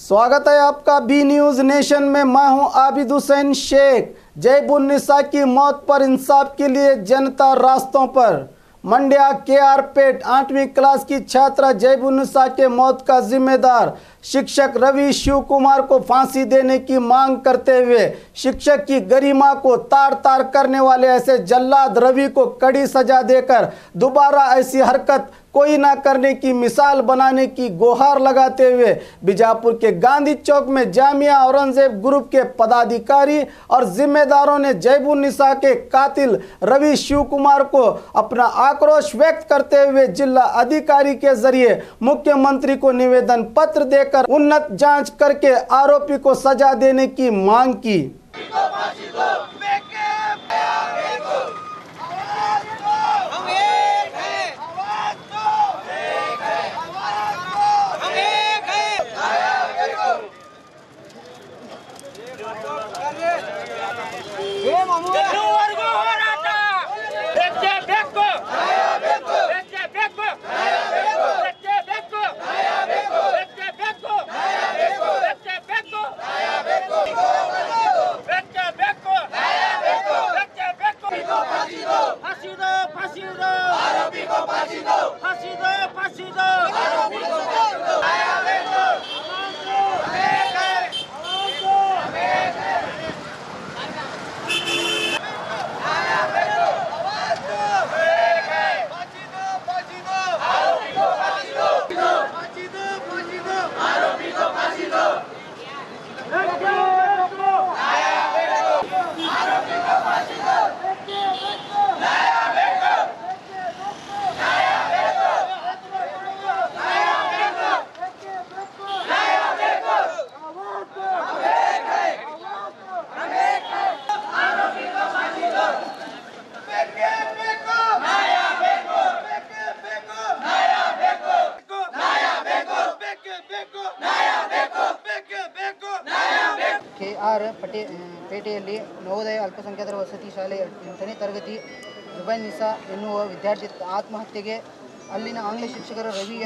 स्वागत है आपका बी न्यूज नेशन में। मैं हूं आबिद हुसैन शेख। जैबुन्निसा की मौत पर इंसाफ के लिए जनता रास्तों पर। मंड्या KR पेट 8वीं क्लास की छात्रा जैबुन्निसा के मौत का जिम्मेदार शिक्षक रवि शिव कुमार को फांसी देने की मांग करते हुए शिक्षक की गरिमा को तार तार करने वाले ऐसे जल्लाद रवि को कड़ी सजा देकर दोबारा ऐसी हरकत कोई ना करने की मिसाल बनाने की गुहार लगाते हुए बीजापुर के गांधी चौक में जामिया औरंगजेब ग्रुप के पदाधिकारी और जिम्मेदारों ने जैबुन्निसा के कातिल रवि शिव कुमार को अपना आक्रोश व्यक्त करते हुए जिला अधिकारी के जरिए मुख्यमंत्री को निवेदन पत्र देकर उन्नत जांच करके आरोपी को सजा देने की मांग की। KR ಪೇಟೆಯಲ್ಲಿ ನವೋದಯ ಅಲ್ಪಸಂಖ್ಯಾತರ ವಸತಿ ಶಾಲೆ 8ನೇ ತರಗತಿ ಜುಬೈನ್ನಿಸಾ ಎನ್ನುವ ವಿದ್ಯಾರ್ಥಿ ಆತ್ಮಹತ್ಯೆಗೆ ಅಲ್ಲಿನ ಆಂಗ್ಲ ಶಿಕ್ಷಕರು ರವಿ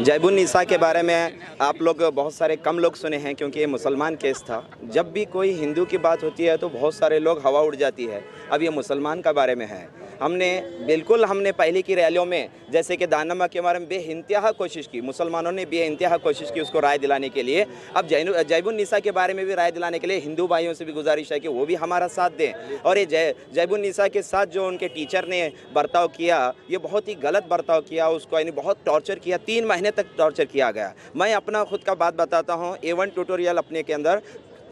जैबुन्निसा के बारे में आप लोग बहुत सारे कम लोग सुने हैं क्योंकि ये मुसलमान केस था। जब भी कोई हिंदू की बात होती है तो बहुत सारे लोग हवा उड़ जाती है। अब ये मुसलमान का बारे में है। हमने पहले की रैलियों में जैसे कि दानमा के बारे में बेइंतहा कोशिश की, मुसलमानों ने बेइंतहा कोशिश की उसको राय दिलाने के लिए। अब जैबुन्निसा के बारे में भी राय दिलाने के लिए हिंदू भाइयों से भी गुजारिश है कि वो भी हमारा साथ दें। और ये जैबुन्निसा के साथ जो उनके टीचर ने बर्ताव किया, ये बहुत ही गलत बर्ताव किया। उसको यानी बहुत टॉर्चर किया, 3 महीने तक टॉर्चर किया गया। मैं अपना खुद का बात बताता हूँ। A1 ट्यूटोरियल अपने के अंदर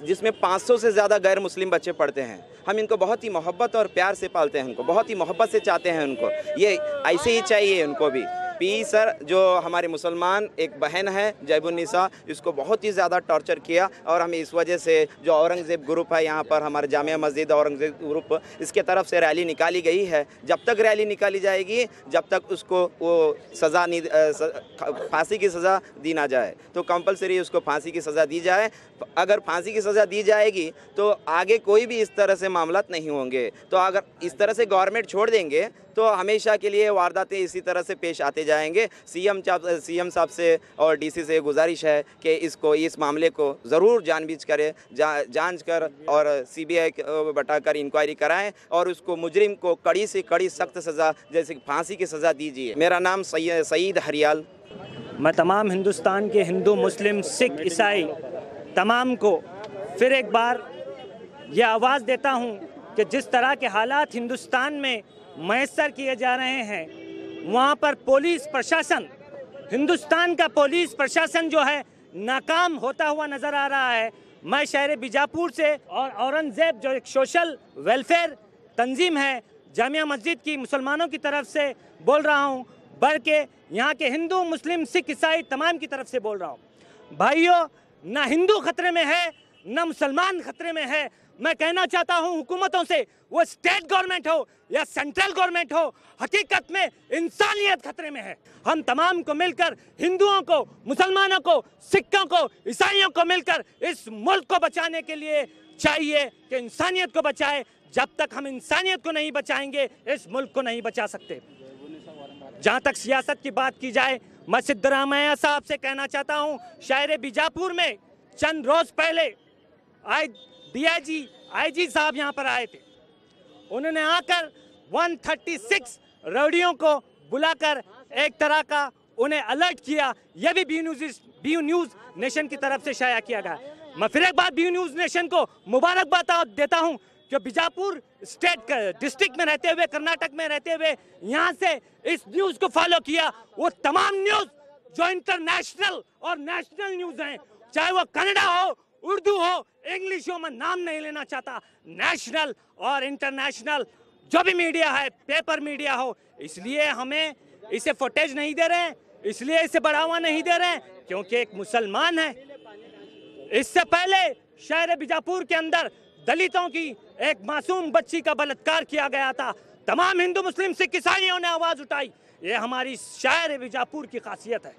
जिसमें 500 से ज़्यादा गैर मुस्लिम बच्चे पढ़ते हैं। हम इनको बहुत ही मोहब्बत और प्यार से पालते हैं, उनको बहुत ही मोहब्बत से चाहते हैं। उनको ये ऐसे ही चाहिए। उनको भी सर जो हमारे मुसलमान एक बहन है जैबुन्निसा, इसको बहुत ही ज़्यादा टॉर्चर किया। और हमें इस वजह से जो औरंगज़ेब ग्रुप है यहाँ पर हमारे जामिया मस्जिद औरंगज़ेब ग्रुप, इसके तरफ से रैली निकाली गई है। जब तक रैली निकाली जाएगी, जब तक उसको वो सज़ा नहीं फांसी की सज़ा दी ना जाए तो कंपलसरी उसको फांसी की सज़ा दी जाए। अगर फांसी की सज़ा दी जाएगी तो आगे कोई भी इस तरह से मामलात नहीं होंगे। तो अगर इस तरह से गवर्नमेंट छोड़ देंगे तो हमेशा के लिए वारदातें इसी तरह से पेश आते जाएंगे। सीएम साहब से और DC से गुजारिश है कि इस मामले को ज़रूर जानबूझ करे जांच कर और CBI बैठाकर इंक्वायरी कराएं और उसको मुजरिम को कड़ी से कड़ी सख्त सज़ा जैसे फांसी की सज़ा दीजिए। मेरा नाम सईद हरियाल। मैं तमाम हिंदुस्तान के हिंदू, मुस्लिम, सिख, ईसाई तमाम को फिर एक बार ये आवाज़ देता हूँ कि जिस तरह के हालात हिंदुस्तान में मैसर किए जा रहे हैं, वहाँ पर पुलिस प्रशासन, हिंदुस्तान का पुलिस प्रशासन जो है नाकाम होता हुआ नज़र आ रहा है। मैं शहर बीजापुर से और औरंगज़ेब जो एक सोशल वेलफेयर तंजीम है जामिया मस्जिद की मुसलमानों की तरफ से बोल रहा हूँ, बल्कि यहाँ के हिंदू, मुस्लिम, सिख, ईसाई तमाम की तरफ से बोल रहा हूँ। भाइयों, ना हिंदू खतरे में है ना मुसलमान खतरे में है। मैं कहना चाहता हूं हुकूमतों से, वो स्टेट गवर्नमेंट हो या सेंट्रल गवर्नमेंट हो, हकीकत में इंसानियत खतरे में है। हम तमाम को मिलकर, हिंदुओं को, मुसलमानों को, सिखों को, ईसाइयों को मिलकर इस मुल्क को बचाने के लिए चाहिए कि इंसानियत को बचाए। जब तक हम इंसानियत को नहीं बचाएंगे, इस मुल्क को नहीं बचा सकते। जहाँ तक सियासत की बात की जाए, मैं सिद्धरामैया साहब से कहना चाहता हूं, शहर बीजापुर में चंद रोज पहले DIG IG साहब यहां पर आए थे। उन्होंने आकर 136 रौडियों को बुलाकर एक तरह का उन्हें अलर्ट किया। यह भी बी न्यूज़ नेशन की तरफ से शाया किया गया। मैं फिर एक बार बी न्यूज़ नेशन को मुबारकबाद देता हूं कि बीजापुर स्टेट डिस्ट्रिक्ट में रहते हुए, कर्नाटक में रहते हुए यहां से इस न्यूज़ को फॉलो किया। वो तमाम न्यूज़ जो इंटरनेशनल और नेशनल न्यूज़ हैं, चाहे वो कन्नड़ा हो, उर्दू हो, इंग्लिश हो, मैं नाम नहीं लेना चाहता, नेशनल और इंटरनेशनल जो भी मीडिया है, पेपर मीडिया हो, इसलिए हमें इसे फुटेज नहीं दे रहे हैं, इसलिए इसे बढ़ावा नहीं दे रहे हैं क्योंकि एक मुसलमान है। इससे पहले शहर बीजापुर के अंदर दलितों की एक मासूम बच्ची का बलात्कार किया गया था। तमाम हिंदू मुस्लिम सिख ईसाइयों ने आवाज उठाई। ये हमारी शहर बीजापुर की खासियत है।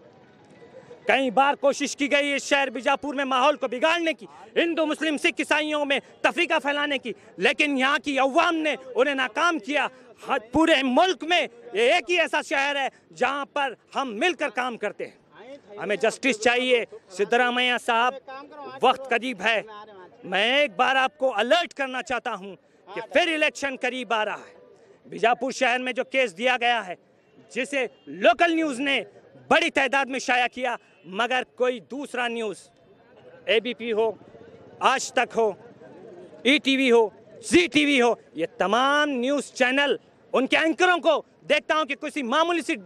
कई बार कोशिश की गई इस शहर बीजापुर में माहौल को बिगाड़ने की, हिंदू मुस्लिम सिख ईसाइयों में तफरीका फैलाने की, लेकिन यहाँ की अवाम ने उन्हें नाकाम किया। पूरे मुल्क में ये एक ही ऐसा शहर है जहाँ पर हम मिलकर काम करते हैं। हमें जस्टिस चाहिए। सिद्धरामैया साहब, वक्त करीब है। मैं एक बार आपको अलर्ट करना चाहता हूँ कि फिर इलेक्शन करीब आ रहा है। बीजापुर शहर में जो केस दिया गया है, जिसे लोकल न्यूज़ ने बड़ी तादाद में शाया किया, मगर कोई दूसरा न्यूज़, ABP हो, आज तक हो, ETV हो, ZTV हो, ये तमाम न्यूज़ चैनल उनके एंकरों को देखता हूं कि किसी मामूली सी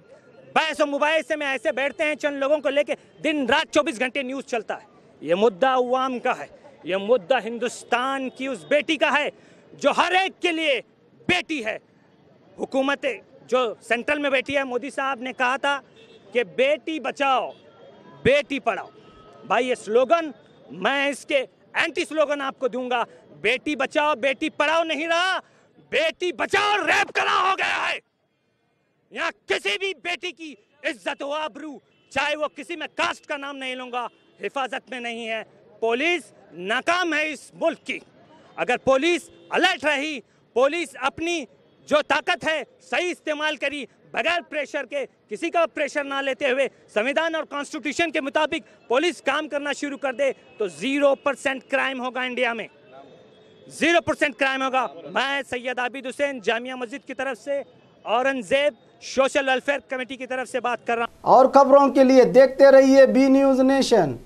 बहस और मुबाहिसे में ऐसे बैठते हैं, चंद लोगों को लेके दिन रात 24 घंटे न्यूज़ चलता है। ये मुद्दा अवाम का है, ये मुद्दा हिंदुस्तान की उस बेटी का है जो हर एक के लिए बेटी है। हुकूमत जो सेंट्रल में बैठी है, मोदी साहब ने कहा था कि बेटी बचाओ बेटी पढ़ाओ। भाई ये स्लोगन, मैं इसके एंटी स्लोगन आपको दूंगा। बेटी बचाओ बेटी पढ़ाओ नहीं रहा, बेटी बचाओ रैप करा हो गया है। यहाँ किसी भी बेटी की इज्जत व आबरू, चाहे वो किसी में कास्ट का नाम नहीं लूंगा, हिफाजत में नहीं है। पुलिस नाकाम है इस मुल्क की। अगर पुलिस अलर्ट रही, पुलिस अपनी जो ताकत है सही इस्तेमाल करी, बगैर प्रेशर के, किसी का प्रेशर ना लेते हुए संविधान और कॉन्स्टिट्यूशन के मुताबिक पुलिस काम करना शुरू कर दे, तो 0% क्राइम होगा इंडिया में, 0% क्राइम होगा। मैं सैयद आबिद हुसैन, जामिया मस्जिद की तरफ से, औरंगजेब सोशल वेलफेयर कमेटी की तरफ से बात कर रहा हूँ। और खबरों के लिए देखते रहिए बी न्यूज़ नेशन।